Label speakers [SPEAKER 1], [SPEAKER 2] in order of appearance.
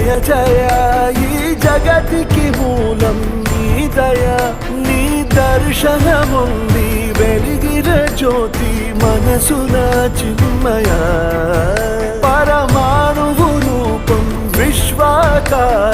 [SPEAKER 1] జయ జయ ఈ జగతికి మూలం నీ దయ నీ దర్శనముంది వెలిగిన జ్యోతి మనసున చిన్మయ పరమాణువు రూపం విశ్వాకార